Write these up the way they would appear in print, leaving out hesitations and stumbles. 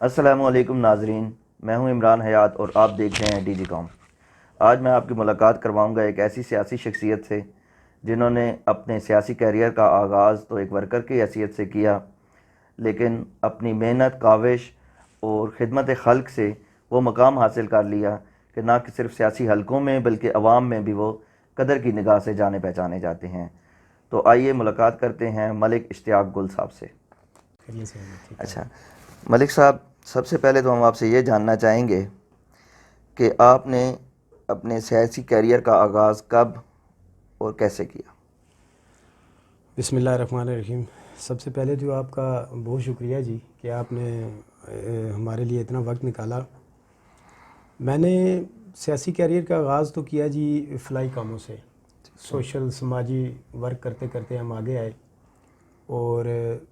السلام علیکم ناظرین، میں ہوں عمران حیات اور آپ دیکھ رہے ہیں ڈی جی کام۔ آج میں آپ کی ملاقات کرواؤں گا ایک ایسی سیاسی شخصیت سے جنہوں نے اپنے سیاسی کیریئر کا آغاز تو ایک ورکر کی حیثیت سے کیا، لیکن اپنی محنت، کاوش اور خدمت خلق سے وہ مقام حاصل کر لیا کہ نہ کہ صرف سیاسی حلقوں میں بلکہ عوام میں بھی وہ قدر کی نگاہ سے جانے پہچانے جاتے ہیں۔ تو آئیے ملاقات کرتے ہیں ملک اشتیاق گل صاحب سے۔ اچھا ملک صاحب، سب سے پہلے تو ہم آپ سے یہ جاننا چاہیں گے کہ آپ نے اپنے سیاسی کیریئر کا آغاز کب اور کیسے کیا؟ بسم اللہ الرحمن الرحیم۔ سب سے پہلے تو آپ کا بہت شکریہ جی کہ آپ نے ہمارے لیے اتنا وقت نکالا۔ میں نے سیاسی کیریئر کا آغاز تو کیا جی فلاحی کاموں سے، سوشل سماجی ورک کرتے کرتے ہم آگے آئے، اور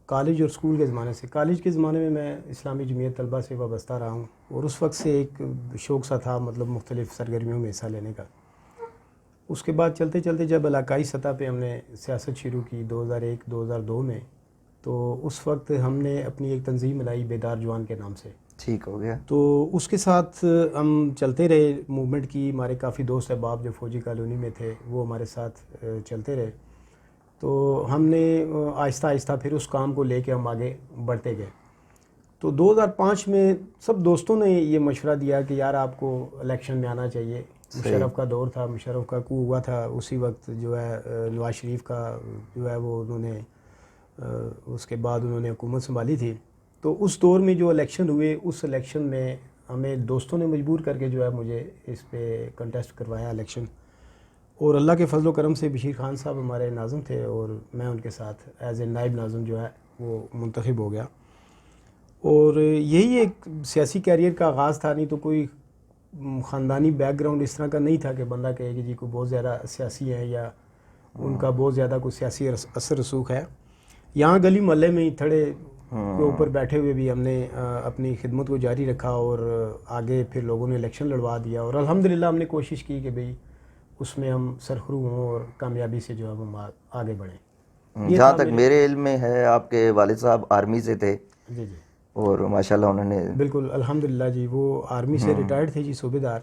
کالج اور اسکول کے زمانے سے، کالج کے زمانے میں اسلامی جمعیت طلبہ سے وابستہ رہا ہوں، اور اس وقت سے ایک شوق سا تھا مطلب مختلف سرگرمیوں میں حصہ لینے کا۔ اس کے بعد چلتے چلتے جب علاقائی سطح پہ ہم نے سیاست شروع کی 2001-2002 میں، تو اس وقت ہم نے اپنی ایک تنظیم بنائی بیدار جوان کے نام سے۔ ٹھیک ہو گیا۔ تو اس کے ساتھ ہم چلتے رہے، موومنٹ کی، ہمارے کافی دوست احباب جو فوجی کالونی میں تھے وہ ہمارے ساتھ چلتے رہے، تو ہم نے آہستہ آہستہ پھر اس کام کو لے کے ہم آگے بڑھتے گئے۔ تو 2005 میں سب دوستوں نے یہ مشورہ دیا کہ یار آپ کو الیکشن میں آنا چاہیے۔ مشرف کا دور تھا، مشرف کا کو ہوا تھا اسی وقت، جو ہے نواز شریف کا جو ہے وہ انہوں نے اس کے بعد انہوں نے حکومت سنبھالی تھی۔ تو اس دور میں جو الیکشن ہوئے، اس الیکشن میں ہمیں دوستوں نے مجبور کر کے جو ہے مجھے اس پہ کنٹیسٹ کروایا الیکشن، اور اللہ کے فضل و کرم سے بشیر خان صاحب ہمارے ناظم تھے اور میں ان کے ساتھ ایز اے نائب ناظم جو ہے وہ منتخب ہو گیا۔ اور یہی ایک سیاسی کیریئر کا آغاز تھا، نہیں تو کوئی خاندانی بیک گراؤنڈ اس طرح کا نہیں تھا کہ بندہ کہے کہ جی کوئی بہت زیادہ سیاسی ہے یا ان کا بہت زیادہ کوئی سیاسی اثر رسوخ ہے۔ یہاں گلی محلے میں ہی تھڑے کے اوپر بیٹھے ہوئے بھی ہم نے اپنی خدمت کو جاری رکھا، اور آگے پھر لوگوں نے الیکشن لڑوا دیا، اور الحمدللہ ہم نے کوشش کی کہ بھئی اس میں ہم سرخرو ہوں اور کامیابی سے جو ہے ہم آگے بڑھیں۔ جہاں تک میرے علم میں ہے آپ کے والد صاحب آرمی سے تھے، جی جی اور ماشاءاللہ انہوں نے بالکل الحمدللہ جی، وہ آرمی سے ریٹائرڈ تھے جی، صوبے دار۔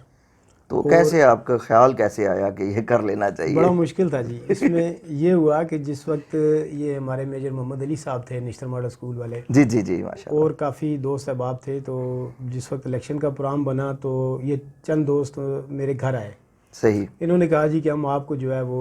تو کیسے آپ کا خیال کیسے آیا کہ یہ کر لینا چاہیے؟ بڑا مشکل تھا جی۔ اس میں یہ ہوا کہ جس وقت یہ ہمارے میجر محمد علی صاحب تھے نشتر ماڈل اسکول والے، جی جی جی ماشاءاللہ، اور کافی دوست احباب تھے، تو جس وقت الیکشن کا پروگرام بنا تو یہ چند دوست میرے گھر آئے۔ صحیح۔ انہوں نے کہا جی کہ ہم آپ کو جو ہے وہ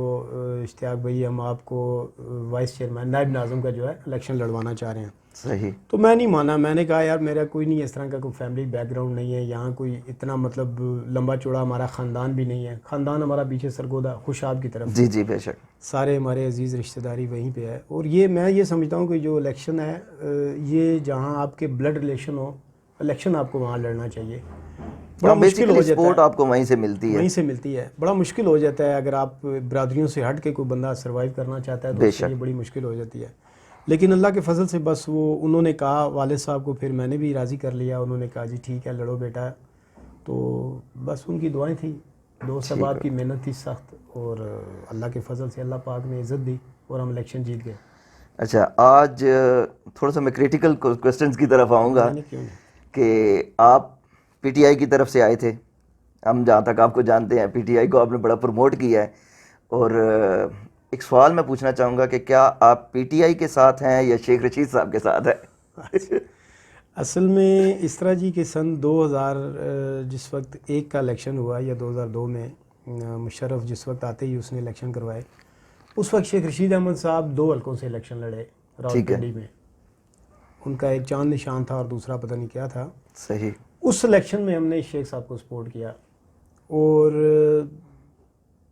اشتیاق بھائی، ہم آپ کو وائس چیئرمین نائب ناظم کا جو ہے الیکشن لڑوانا چاہ رہے ہیں۔ صحیح۔ تو میں نہیں مانا، میں نے کہا یار میرا کوئی نہیں اس طرح کا کوئی فیملی بیک گراؤنڈ نہیں ہے، یہاں کوئی اتنا مطلب لمبا چوڑا ہمارا خاندان بھی نہیں ہے، خاندان ہمارا پیچھے سرگودا خوشاب کی طرف، جی جی بے شک، سارے ہمارے عزیز رشتہ داری وہیں پہ ہے۔ اور یہ میں یہ سمجھتا ہوں کہ جو الیکشن ہے یہ جہاں آپ کے بلڈ ریلیشن ہو، الیکشن آپ کو وہاں لڑنا چاہیے۔ بڑا مشکل ہو جاتا سپورٹ ہے، آپ کو وہیں سے ملتی ہے، وہیں سے ملتی ہے، بڑا مشکل ہو جاتا ہے اگر آپ برادریوں سے ہٹ کے کوئی بندہ سروائیو کرنا چاہتا ہے تو بے اس کے شک۔ لیے بڑی مشکل ہو جاتی ہے۔ لیکن اللہ کے فضل سے بس وہ انہوں نے کہا، والد صاحب کو پھر میں نے بھی راضی کر لیا، انہوں نے کہا جی ٹھیک ہے لڑو بیٹا، تو بس ان کی دعائیں تھیں، دوست احباب کی محنت تھی سخت، اور اللہ کے فضل سے اللہ پاک نے عزت دی اور ہم الیکشن جیت گئے۔ اچھا، آج تھوڑا سا میں کریٹیکل کوسچنز کی طرف آؤں گا کیوں نہیں؟ کہ آپ پی ٹی آئی کی طرف سے آئے تھے، ہم جہاں تک آپ کو جانتے ہیں پی ٹی آئی کو آپ نے بڑا پروموٹ کیا ہے، اور ایک سوال میں پوچھنا چاہوں گا کہ کیا آپ پی ٹی آئی کے ساتھ ہیں یا شیخ رشید صاحب کے ساتھ ہیں؟ اصل میں اس طرح جی کہ سن 2000 جس وقت ایک کا الیکشن ہوا یا 2002 میں، مشرف جس وقت آتے ہی اس نے الیکشن کروائے، اس وقت شیخ رشید احمد صاحب 2 حلقوں سے الیکشن لڑے راولپنڈی میں، ان کا ایک چاند نشان تھا اور دوسرا پتہ نہیں کیا تھا۔ صحیح۔ اس الیکشن میں ہم نے شیخ صاحب کو سپورٹ کیا، اور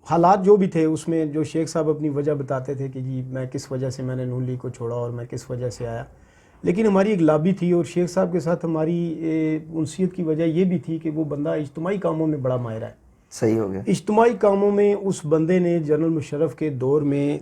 حالات جو بھی تھے اس میں جو شیخ صاحب اپنی وجہ بتاتے تھے کہ جی میں کس وجہ سے میں نے نون لیگ کو چھوڑا اور میں کس وجہ سے آیا، لیکن ہماری ایک لابی تھی، اور شیخ صاحب کے ساتھ ہماری انسیت کی وجہ یہ بھی تھی کہ وہ بندہ اجتماعی کاموں میں بڑا ماہر ہے۔ صحیح ہو گیا۔ اجتماعی کاموں میں اس بندے نے جنرل مشرف کے دور میں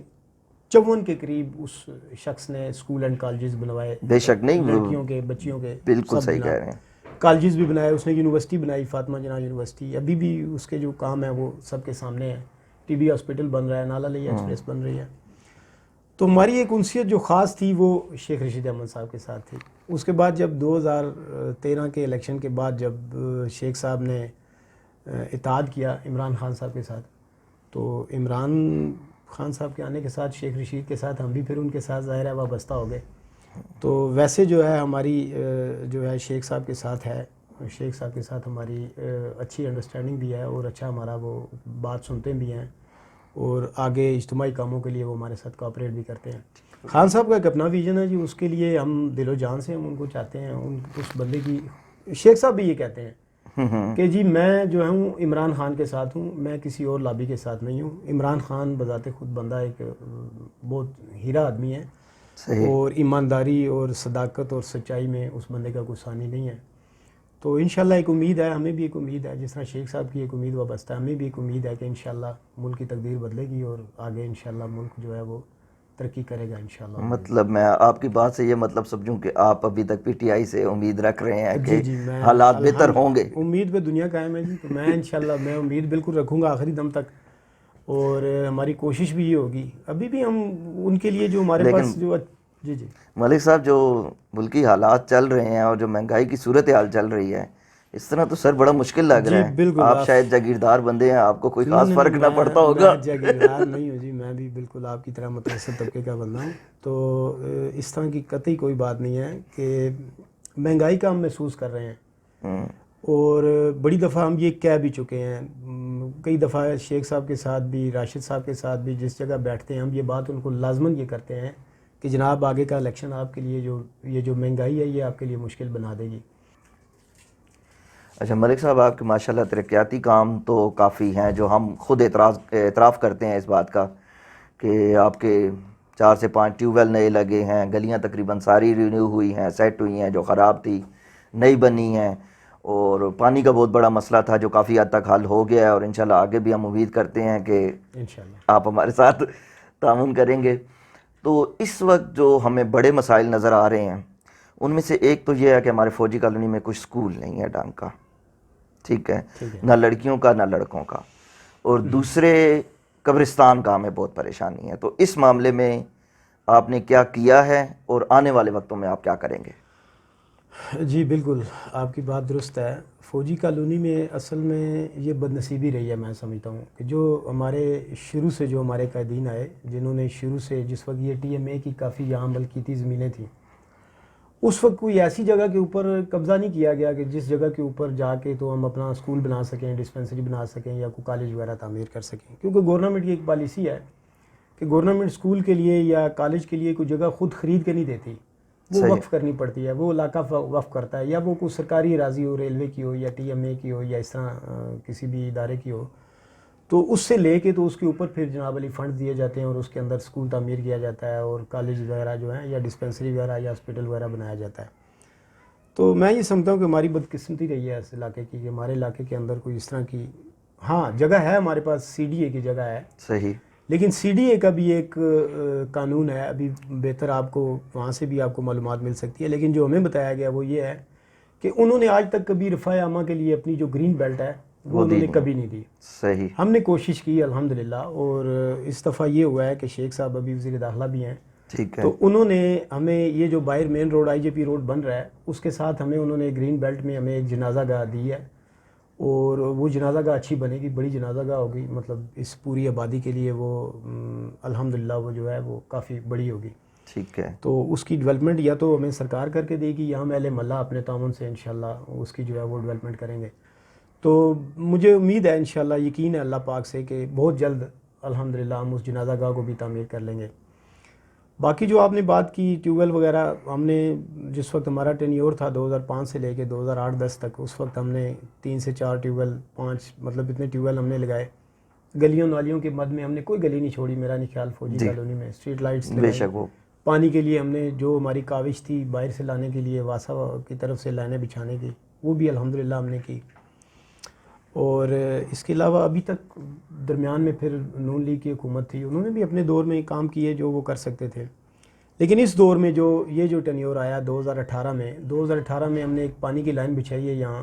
54 کے قریب اس شخص نے اسکول اینڈ کالجز بنوائے، بے شک، نہیں لڑکیوں کے بچیوں کے بالکل سب صحیح بنا، کہہ رہے ہیں، کالجز بھی بنائے، اس نے یونیورسٹی بنائی فاطمہ جناح یونیورسٹی، ابھی بھی اس کے جو کام ہے وہ سب کے سامنے ہے، ٹی بی ہاسپٹل بن رہا ہے، نالا لیا ایکسپریس بن رہی ہے۔ تو ہماری ایک انسیت جو خاص تھی وہ شیخ رشید احمد صاحب کے ساتھ تھی۔ اس کے بعد جب 2013 کے الیکشن کے بعد جب شیخ صاحب نے اتحاد کیا عمران خان صاحب کے ساتھ، تو عمران خان صاحب کے آنے کے ساتھ شیخ رشید کے ساتھ ہم بھی پھر ان کے ساتھ ظاہر ہے وابستہ ہو گئے. تو ویسے جو ہے ہماری جو ہے شیخ صاحب کے ساتھ ہے، شیخ صاحب کے ساتھ ہماری اچھی انڈرسٹینڈنگ بھی ہے اور اچھا ہمارا وہ بات سنتے بھی ہیں اور آگے اجتماعی کاموں کے لیے وہ ہمارے ساتھ کوآپریٹ بھی کرتے ہیں. خان صاحب کا ایک اپنا ویژن ہے جی، اس کے لیے ہم دل و جان سے ہم ان کو چاہتے ہیں. اس بندے کی شیخ صاحب بھی یہ کہتے ہیں کہ جی میں جو ہوں عمران خان کے ساتھ ہوں، میں کسی اور لابی کے ساتھ نہیں ہوں. عمران خان بذات خود بندہ ایک بہت ہیرا آدمی ہے اور ایمانداری اور صداقت اور سچائی میں اس بندے کا کوئی ثانی نہیں ہے. تو انشاءاللہ ایک امید ہے، ہمیں بھی ایک امید ہے، جس طرح شیخ صاحب کی ایک امید وابستہ ہے، ہمیں بھی ایک امید ہے کہ انشاءاللہ ملک کی تقدیر بدلے گی اور آگے انشاءاللہ ملک جو ہے وہ ترقی کرے گا انشاءاللہ. مطلب میں آپ کی بات سے یہ مطلب سمجھوں کہ آپ ابھی تک پی ٹی آئی سے امید رکھ رہے ہیں کہ جی میں حالات بہتر ہوں گے. امید پہ دنیا قائم ہے جی، تو میں انشاءاللہ میں امید بالکل رکھوں گا آخری دم تک، اور ہماری کوشش بھی یہ ہوگی. ابھی بھی ہم ان کے لیے جو ہمارے پاس جو جی ملک صاحب جو ملکی حالات چل رہے ہیں اور جو مہنگائی کی صورتحال چل رہی ہے، اس طرح تو سر بڑا مشکل لگ رہا ہے. بالکل آپ شاید جاگیردار بندے ہیں، آپ کو کوئی خاص فرق نہ پڑتا ہوگا. میں جاگیردار نہیں ہوں جی، میں بھی بالکل آپ کی طرح متوسط طبقے کا بندہ ہوں. تو اس طرح کی قطعی کوئی بات نہیں ہے کہ مہنگائی کا ہم محسوس کر رہے ہیں، اور بڑی دفعہ ہم یہ کہہ بھی چکے ہیں. کئی دفعہ شیخ صاحب کے ساتھ بھی، راشد صاحب کے ساتھ بھی جس جگہ بیٹھتے ہیں ہم یہ بات ان کو لازماً یہ کرتے ہیں کہ جناب آگے کا الیکشن آپ کے لیے یہ جو مہنگائی ہے یہ آپ کے لیے مشکل بنا دے گی. اچھا ملک صاحب، آپ کے ماشاءاللہ ترقیاتی کام تو کافی ہیں جو ہم خود اعتراف کرتے ہیں اس بات کا کہ آپ کے 4 سے 5 ٹیوب ویل نئے لگے ہیں، گلیاں تقریباً ساری رینیو ہوئی ہیں، سیٹ ہوئی ہیں، جو خراب تھی نئی بنی ہیں، اور پانی کا بہت بڑا مسئلہ تھا جو کافی حد تک حل ہو گیا ہے، اور انشاءاللہ آگے بھی ہم امید کرتے ہیں کہ آپ ہمارے ساتھ تعاون کریں گے. تو اس وقت جو ہمیں بڑے مسائل نظر آ رہے ہیں ان میں سے ایک تو یہ ہے کہ ہمارے فوجی کالونی میں کچھ سکول نہیں ہے ڈھنگ کا، ٹھیک ہے، نہ لڑکیوں کا نہ لڑکوں کا، اور دوسرے قبرستان کا ہمیں بہت پریشانی ہے. تو اس معاملے میں آپ نے کیا کیا ہے اور آنے والے وقتوں میں آپ کیا کریں گے؟ جی بالکل آپ کی بات درست ہے. فوجی کالونی میں اصل میں یہ بد نصیبی رہی ہے، میں سمجھتا ہوں کہ جو ہمارے شروع سے جو ہمارے قائدین آئے، جنہوں نے شروع سے جس وقت یہ ٹی ایم اے کی کافی یہاں عمل کی تھی، زمینیں تھیں، اس وقت کوئی ایسی جگہ کے اوپر قبضہ نہیں کیا گیا کہ جس جگہ کے اوپر جا کے تو ہم اپنا اسکول بنا سکیں، ڈسپنسری بنا سکیں یا کوئی کالج وغیرہ تعمیر کر سکیں. کیونکہ گورنمنٹ کی ایک پالیسی ہے کہ گورنمنٹ اسکول کے لیے یا کالج کے لیے کوئی جگہ خود خرید کے نہیں دیتی، وہ وقف کرنی پڑتی ہے، وہ علاقہ وقف کرتا ہے، یا وہ کوئی سرکاری اراضی ہو، ریلوے کی ہو یا ٹی ایم اے کی ہو یا اس طرح کسی بھی ادارے کی ہو، تو اس سے لے کے تو اس کے اوپر پھر جناب علی فنڈ دیے جاتے ہیں اور اس کے اندر اسکول تعمیر کیا جاتا ہے اور کالج وغیرہ جو ہیں یا ڈسپنسری وغیرہ یا ہاسپٹل وغیرہ بنایا جاتا ہے. تو میں یہ سمجھتا ہوں کہ ہماری بدقسمتی رہی ہے اس علاقے کی کہ ہمارے علاقے کے اندر کوئی اس طرح کی، ہاں جگہ ہے ہمارے پاس، سی ڈی اے کی جگہ ہے صحیح، لیکن سی ڈی اے کا بھی ایک قانون ہے، ابھی بہتر آپ کو وہاں سے بھی آپ کو معلومات مل سکتی ہے، لیکن جو ہمیں بتایا گیا وہ یہ ہے کہ انہوں نے آج تک کبھی رفاہ عامہ کے لیے اپنی جو گرین بیلٹ ہے وہ انہوں نے کبھی نہیں دی. صحیح، ہم نے کوشش کی الحمدللہ، اور اس دفعہ یہ ہوا ہے کہ شیخ صاحب ابھی وزیر داخلہ بھی ہیں، ٹھیک ہے، تو انہوں نے ہمیں یہ جو باہر main road I J P road بن رہا ہے اس کے ساتھ ہمیں انہوں نے گرین بیلٹ میں ہمیں ایک جنازہ گاہ دی ہے، اور وہ جنازہ گاہ اچھی بنے گی، بڑی جنازہ گاہ ہوگی، مطلب اس پوری آبادی کے لیے وہ الحمدللہ وہ جو ہے وہ کافی بڑی ہوگی. ٹھیک ہے. تو اس کی ڈیولپمنٹ یا تو ہمیں سرکار کر کے دے گی یا ہم اہل محلہ اپنے تعاون سے انشاءاللہ اس کی جو ہے وہ ڈیولپمنٹ کریں گے. تو مجھے امید ہے انشاءاللہ، یقین ہے اللہ پاک سے کہ بہت جلد الحمدللہ ہم اس جنازہ گاہ کو بھی تعمیر کر لیں گے. باقی جو آپ نے بات کی ٹیوب ویل وغیرہ، ہم نے جس وقت ہمارا ٹینیور تھا 2005 سے لے کے 2008-10 تک، اس وقت ہم نے 3 سے 4 ٹیوب ویل، 5 مطلب اتنے ٹیوب ویل ہم نے لگائے. گلیوں نالیوں کے مد میں ہم نے کوئی گلی نہیں چھوڑی، میرا نہیں خیال، فوجی کالونی میں اسٹریٹ لائٹس بے لگائی. شک. وہ پانی کے لیے ہم نے جو ہماری کاوش تھی باہر سے لانے کے لیے، واسا کی طرف سے لائنیں بچھانے کی، وہ بھی الحمدللہ ہم نے کی. اور اس کے علاوہ ابھی تک درمیان میں پھر نون لیگ کی حکومت تھی، انہوں نے بھی اپنے دور میں کام کیے جو وہ کر سکتے تھے. لیکن اس دور میں جو یہ جو ٹینیور آیا 2018 میں ہم نے ایک پانی کی لائن بچھائی ہے، یہاں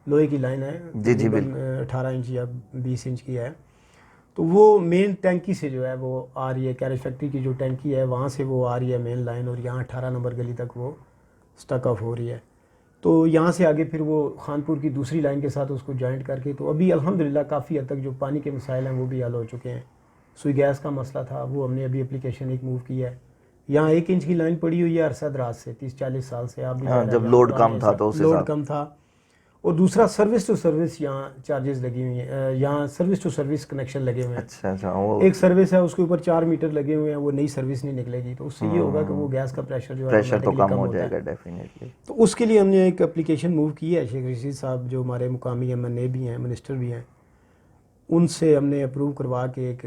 لوہے کی لائن ہے، تقریباً 18 انچ یا 20 انچ کی ہے. تو وہ مین ٹینکی سے جو ہے وہ آ رہی ہے، کیریج فیکٹری کی جو ٹینکی ہے وہاں سے وہ آ رہی ہے مین لائن، اور یہاں 18 نمبر گلی تک وہ اسٹک آف ہو رہی ہے. تو یہاں سے آگے پھر وہ خانپور کی دوسری لائن کے ساتھ اس کو جوائنٹ کر کے تو ابھی الحمدللہ کافی حد تک جو پانی کے مسائل ہیں وہ بھی حل ہو چکے ہیں. سوئی گیس کا مسئلہ تھا وہ ہم نے ابھی اپلیکیشن ایک موو کی ہے. یہاں 1 انچ کی لائن پڑی ہوئی ہے عرصہ دراز سے 30-40 سال سے. آپ بھی جب لوڈ کم تھا تو لوڈ کم تھا. اور دوسرا سروس ٹو سروس یہاں چارجز لگی ہوئی ہیں, یہاں سروس ٹو سروس کنیکشن لگے ہوئے ہیں. اچھا ایک سروس ہے اس کے اوپر 4 میٹر لگے ہوئے ہیں, وہ نئی سروس نہیں نکلے گی تو اس سے یہ ہوگا کہ وہ گیس کا پریشر جو ہے تو کم ہو جائے گا ڈیفینیٹلی. تو اس کے لیے ہم نے ایک اپلیکیشن موو کی ہے. شیخ رشید صاحب جو ہمارے مقامی MNA بھی ہیں, منسٹر بھی ہیں, ان سے ہم نے اپروو کروا کے ایک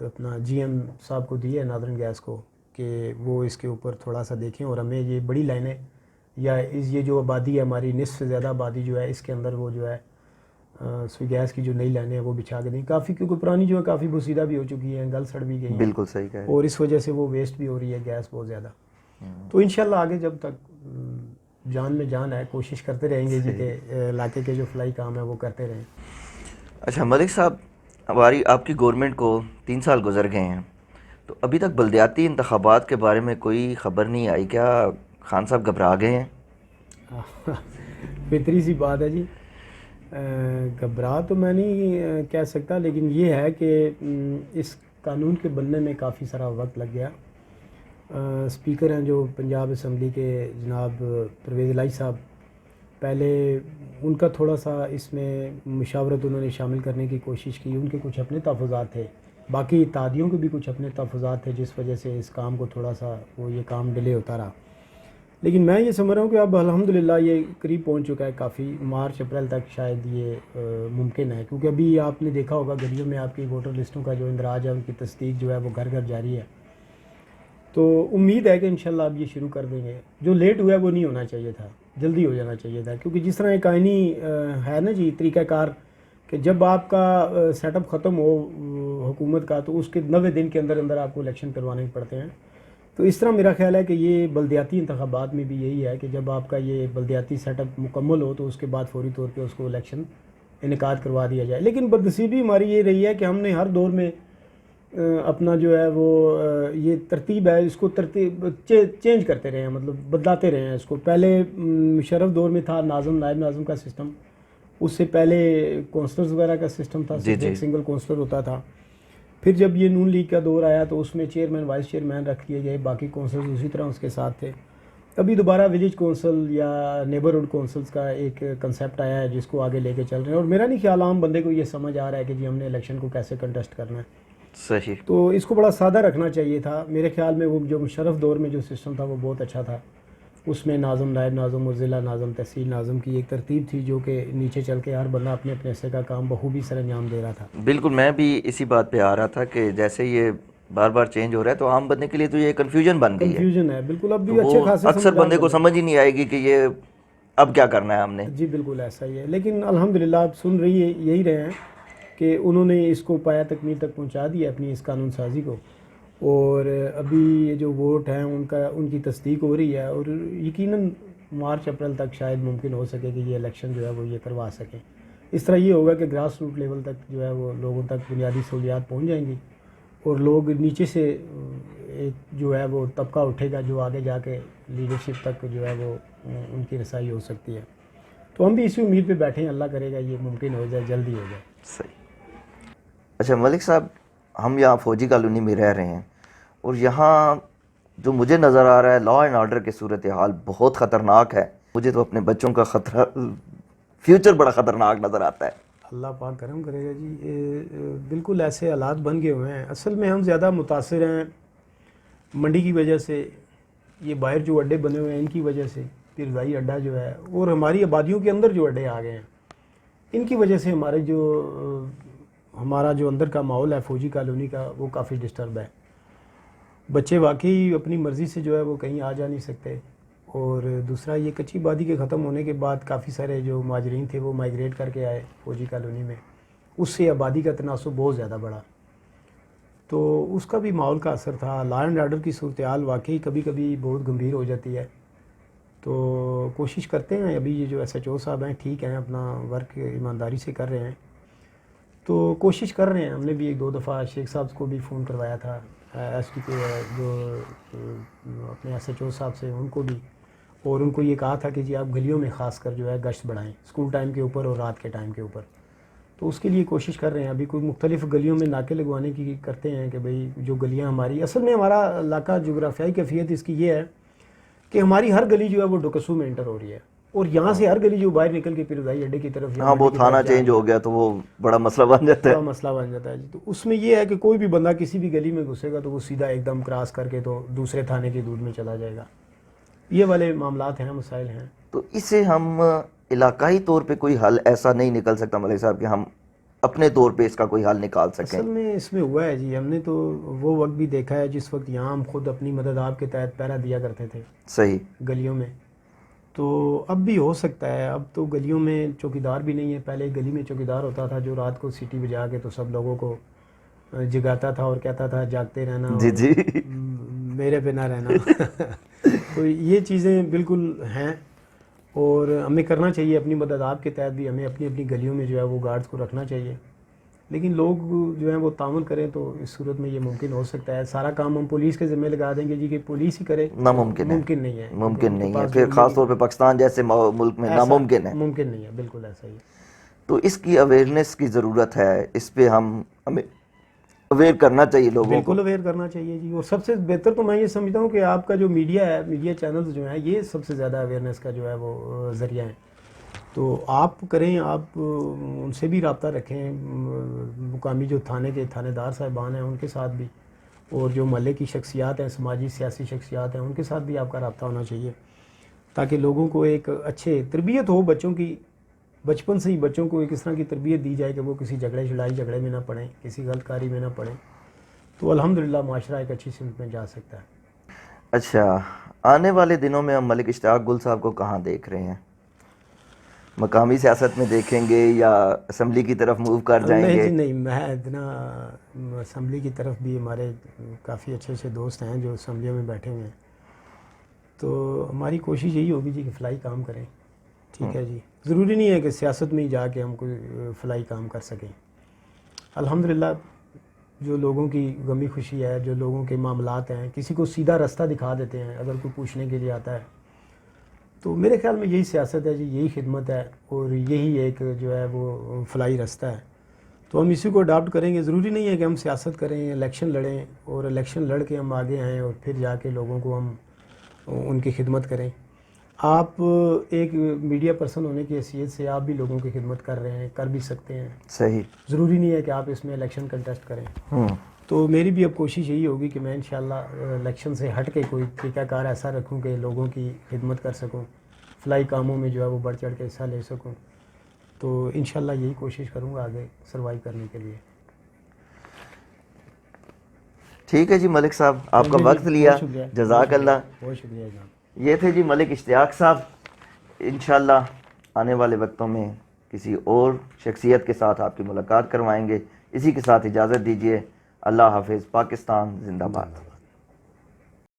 اپنا GM صاحب کو دی ہے ناظرن گیس کو کہ وہ اس کے اوپر تھوڑا سا دیکھیں اور ہمیں یہ بڑی لائنیں یا یہ جو آبادی ہے ہماری نصف سے زیادہ آبادی جو ہے اس کے اندر وہ جو ہے سوئی گیس کی جو نئی لائنیں ہیں وہ بچھا کے دیں. کافی کیونکہ پرانی جو ہے کافی بوسیدہ بھی ہو چکی ہیں, گل سڑ بھی گئی ہیں. بالکل صحیح کہا. اور اس وجہ سے وہ ویسٹ بھی ہو رہی ہے گیس بہت زیادہ. تو انشاءاللہ آگے جب تک جان میں جان ہے کوشش کرتے رہیں گے جی کہ علاقے کے جو فلائی کام ہے وہ کرتے رہیں. اچھا ملک صاحب, ہماری آپ کی گورنمنٹ کو 3 سال گزر گئے ہیں تو ابھی تک بلدیاتی انتخابات کے بارے میں کوئی خبر نہیں آئی. کیا خان صاحب گھبرا گئے ہیں؟ فطری سی بات ہے جی, گھبرا تو میں نہیں کہہ سکتا, لیکن یہ ہے کہ اس قانون کے بننے میں کافی سارا وقت لگ گیا. اسپیکر ہیں جو پنجاب اسمبلی کے جناب پرویز الہی صاحب, پہلے ان کا تھوڑا سا اس میں مشاورت انہوں نے شامل کرنے کی کوشش کی. ان کے کچھ اپنے تحفظات تھے, باقی اتحادیوں کے بھی کچھ اپنے تحفظات تھے جس وجہ سے اس کام کو تھوڑا سا وہ یہ کام ڈیلے ہوتا رہا. لیکن میں یہ سمجھ رہا ہوں کہ اب الحمدللہ یہ قریب پہنچ چکا ہے, کافی مارچ اپریل تک شاید یہ ممکن ہے. کیونکہ ابھی آپ نے دیکھا ہوگا گلیوں میں آپ کی ووٹر لسٹوں کا جو اندراج ہے ان کی تصدیق جو ہے وہ گھر گھر جاری ہے. تو امید ہے کہ انشاءاللہ اب یہ شروع کر دیں گے. جو لیٹ ہوا ہے وہ نہیں ہونا چاہیے تھا, جلدی ہو جانا چاہیے تھا. کیونکہ جس طرح ایک آئینی ہے نا جی طریقہ کار کہ جب آپ کا سیٹ اپ ختم ہو حکومت کا تو اس کے 90 دن کے اندر اندر آپ کو الیکشن کروانے پڑتے ہیں. تو اس طرح میرا خیال ہے کہ یہ بلدیاتی انتخابات میں بھی یہی ہے کہ جب آپ کا یہ بلدیاتی سیٹ اپ مکمل ہو تو اس کے بعد فوری طور پہ اس کو الیکشن انعقاد کروا دیا جائے. لیکن بدنصیبی ہماری یہ رہی ہے کہ ہم نے ہر دور میں اپنا جو ہے وہ یہ ترتیب ہے اس کو ترتیب چینج کرتے رہے ہیں, مطلب بدلاتے رہے ہیں اس کو. پہلے مشرف دور میں تھا ناظم نائب ناظم کا سسٹم, اس سے پہلے کونسلرز وغیرہ کا سسٹم تھا, صرف ایک سنگل کونسلر ہوتا تھا. پھر جب یہ نون لیگ کا دور آیا تو اس میں چیئرمین وائس چیئرمین رکھ دیے گئے, باقی کونسلز اسی طرح اس کے ساتھ تھے. ابھی دوبارہ ولیج کونسل یا نیبرہڈ کونسلز کا ایک کنسیپٹ آیا ہے جس کو آگے لے کے چل رہے ہیں. اور میرا نہیں خیال عام بندے کو یہ سمجھ آ رہا ہے کہ جی ہم نے الیکشن کو کیسے کنٹیسٹ کرنا ہے. صحیح. تو اس کو بڑا سادہ رکھنا چاہیے تھا میرے خیال میں. وہ جو مشرف دور میں جو سسٹم تھا وہ بہت اچھا تھا. اس میں ناظم نائب ناظم اور ضلع ناظم تحصیل ناظم کی ایک ترتیب تھی جو کہ نیچے چل کے ہر بندہ اپنے اپنے حصے کا کام بخوبی سر انجام دے رہا تھا. بالکل, میں بھی اسی بات پہ آ رہا تھا کہ جیسے یہ بار بار چینج ہو رہا ہے تو عام بندے کے لیے تو یہ کنفیوژن بن گئی ہے. کنفیوژن ہے بالکل. اب بھی اچھے خاصے اکثر بندے کو سمجھ ہی نہیں آئے گی کہ یہ اب کیا کرنا ہے ہم نے. جی بالکل ایسا ہی ہے. لیکن الحمدللہ آپ سن رہی ہے یہی رہے ہیں کہ انہوں نے اس کو پایا تکمیل تک پہنچا دیا اپنی اس قانون سازی کو. اور ابھی یہ جو ووٹ ہیں ان کی تصدیق ہو رہی ہے اور یقیناً مارچ اپریل تک شاید ممکن ہو سکے کہ یہ الیکشن جو ہے وہ یہ کروا سکیں. اس طرح یہ ہوگا کہ گراس روٹ لیول تک جو ہے وہ لوگوں تک بنیادی سہولیات پہنچ جائیں گی اور لوگ نیچے سے ایک جو ہے وہ طبقہ اٹھے گا جو آگے جا کے لیڈرشپ تک جو ہے وہ ان کی رسائی ہو سکتی ہے. تو ہم بھی اسی امید پہ بیٹھے ہیں, اللہ کرے گا یہ ممکن ہو جائے, جلدی ہو جائے. صحیح. اچھا ملک صاحب, ہم یہاں فوجی کالونی میں رہ رہے ہیں اور یہاں جو مجھے نظر آ رہا ہے لا اینڈ آرڈر کی صورتحال بہت خطرناک ہے. مجھے تو اپنے بچوں کا خطرہ فیوچر بڑا خطرناک نظر آتا ہے. اللہ پاک کرم کرے گا جی. بالکل ایسے حالات بن گئے ہوئے ہیں. اصل میں ہم زیادہ متاثر ہیں منڈی کی وجہ سے, یہ باہر جو اڈے بنے ہوئے ہیں ان کی وجہ سے, پیرزائی اڈا جو ہے, اور ہماری آبادیوں کے اندر جو اڈے آ گئے ہیں ان کی وجہ سے ہمارا جو اندر کا ماحول ہے فوجی کالونی کا وہ کافی ڈسٹرب ہے. بچے واقعی اپنی مرضی سے جو ہے وہ کہیں آ جا نہیں سکتے. اور دوسرا یہ کچی آبادی کے ختم ہونے کے بعد کافی سارے جو مہاجرین تھے وہ مائیگریٹ کر کے آئے فوجی کالونی میں, اس سے آبادی کا تناسب بہت زیادہ بڑھا. تو اس کا بھی ماحول کا اثر تھا. لا اینڈ آرڈر کی صورتحال واقعی کبھی کبھی بہت گمبھیر ہو جاتی ہے. تو کوشش کرتے ہیں, ابھی یہ جو SHO صاحب ہیں ٹھیک ہیں, اپنا ورک ایمانداری سے کر رہے ہیں, تو کوشش کر رہے ہیں. ہم نے بھی 1-2 دفعہ شیخ صاحب کو بھی فون کروایا تھا, SP کے جو اپنے SHO صاحب سے, ان کو بھی, اور ان کو یہ کہا تھا کہ جی آپ گلیوں میں خاص کر جو ہے گشت بڑھائیں، اسکول ٹائم کے اوپر اور رات کے ٹائم کے اوپر. تو اس کے لیے کوشش کر رہے ہیں. ابھی کوئی مختلف گلیوں میں ناکے لگوانے کی کرتے ہیں کہ بھئی جو گلیاں ہماری، اصل میں ہمارا علاقہ جغرافیائی کیفیت اس کی یہ ہے کہ ہماری ہر گلی جو ہے وہ ڈوکسو میں انٹر ہو رہی ہے، اور یہاں سے ہر گلی جو باہر نکل کے پھر رضائی اڈے کی طرف یا ہاں وہ منڈی کی تھانہ طرف جا چینج رہی ہے، ہو گیا تو وہ بڑا مسئلہ بن جاتا بڑا ہے. مسئلہ بن جاتا ہے جی. تو اس میں یہ ہے کہ کوئی بھی بندہ کسی بھی گلی میں گھسے گا تو وہ سیدھا ایک دم کراس کر کے تو دوسرے تھانے کی حدود میں چلا جائے گا. یہ والے معاملات ہیں، مسائل ہیں. تو اسے ہم علاقائی طور پہ کوئی حل ایسا نہیں نکل سکتا ملک صاحب کہ ہم اپنے طور پہ اس کا کوئی حل نکال سکیں؟ اصل میں اس میں ہوا ہے جی، ہم نے تو وہ وقت بھی دیکھا ہے جس وقت یہاں ہم خود اپنی مدد آپ کے تحت پہرا دیا کرتے تھے صحیح. گلیوں میں. تو اب بھی ہو سکتا ہے. اب تو گلیوں میں چوکیدار بھی نہیں ہے. پہلے گلی میں چوکیدار ہوتا تھا جو رات کو سیٹی بجا کے تو سب لوگوں کو جگاتا تھا اور کہتا تھا جاگتے رہنا جی اور جی. میرے پہ نہ رہنا. تو یہ چیزیں بالکل ہیں اور ہمیں کرنا چاہیے اپنی مدد آپ کے تحت بھی. ہمیں اپنی اپنی گلیوں میں جو ہے وہ گارڈز کو رکھنا چاہیے، لیکن لوگ جو ہیں وہ تعاون کریں تو اس صورت میں یہ ممکن ہو سکتا ہے. سارا کام ہم پولیس کے ذمہ لگا دیں گے جی کہ پولیس ہی کرے، ناممکن ہے. ممکن نہیں ہے. ممکن ان کے نہیں ہے. پاس پھر جو خاص یہ طور پہ پاکستان جیسے ملک میں ایسا ناممکن ہے. ممکن نہیں ہے، بالکل ایسا ہی ہے. تو اس کی اویئرنیس کی ضرورت ہے. اس پہ ہمیں اویئر کرنا چاہیے لوگوں کو. بالکل اویئر کرنا چاہیے جی. اور سب سے بہتر تو میں یہ سمجھتا ہوں کہ آپ کا جو میڈیا ہے، میڈیا چینلز جو ہیں، یہ سب سے زیادہ اویئرنیس کا جو ہے وہ ذریعہ ہیں. تو آپ کریں، آپ ان سے بھی رابطہ رکھیں، مقامی جو تھانے کے تھانے دار صاحبان ہیں ان کے ساتھ بھی، اور جو محلے کی شخصیات ہیں، سماجی سیاسی شخصیات ہیں، ان کے ساتھ بھی آپ کا رابطہ ہونا چاہیے تاکہ لوگوں کو ایک اچھے تربیت ہو. بچوں کی بچپن سے ہی بچوں کو ایک اس طرح کی تربیت دی جائے کہ وہ کسی لڑائی جھگڑے میں نہ پڑیں، کسی غلط کاری میں نہ پڑیں. تو الحمدللہ معاشرہ ایک اچھی سمت میں جا سکتا ہے. اچھا، آنے والے دنوں میں ہم ملک اشتیاق گل صاحب کو کہاں دیکھ رہے ہیں؟ مقامی سیاست میں دیکھیں گے یا اسمبلی کی طرف موو کر جائیں نہیں گے؟ جی نہیں، میں اتنا اسمبلی کی طرف بھی ہمارے کافی اچھے اچھے دوست ہیں جو اسمبلیوں میں بیٹھے ہوئے ہیں. تو ہماری کوشش یہی ہوگی جی کہ فلاحی کام کریں. ٹھیک ہے جی. ضروری نہیں ہے کہ سیاست میں ہی جا کے ہم کوئی فلاحی کام کر سکیں. الحمدللہ جو لوگوں کی غمی خوشی ہے، جو لوگوں کے معاملات ہیں، کسی کو سیدھا رستہ دکھا دیتے ہیں اگر کوئی پوچھنے کے لیے آتا ہے. تو میرے خیال میں یہی سیاست ہے جی، یہی خدمت ہے اور یہی ایک جو ہے وہ فلاحی رستہ ہے. تو ہم اسی کو اڈاپٹ کریں گے. ضروری نہیں ہے کہ ہم سیاست کریں، الیکشن لڑیں اور الیکشن لڑ کے ہم آگے آئیں اور پھر جا کے لوگوں کو ہم ان کی خدمت کریں. آپ ایک میڈیا پرسن ہونے کی حیثیت سے آپ بھی لوگوں کی خدمت کر رہے ہیں، کر بھی سکتے ہیں. صحیح. ضروری نہیں ہے کہ آپ اس میں الیکشن کنٹیسٹ کریں. تو میری بھی اب کوشش یہی ہوگی کہ میں انشاءاللہ الیکشن سے ہٹ کے کوئی طریقہ کار ایسا رکھوں کہ لوگوں کی خدمت کر سکوں، فلاحی کاموں میں جو ہے وہ بڑھ چڑھ کے حصہ لے سکوں. تو انشاءاللہ یہی کوشش کروں گا آگے سروائیو کرنے کے لیے. ٹھیک ہے جی ملک صاحب، آپ کا وقت لیا، جزاک اللہ. بہت شکریہ جناب. یہ تھے جی ملک اشتیاق صاحب. انشاءاللہ آنے والے وقتوں میں کسی اور شخصیت کے ساتھ آپ کی ملاقات کروائیں گے. اسی کے ساتھ اجازت دیجیے. اللہ حافظ. پاکستان زندہ باد.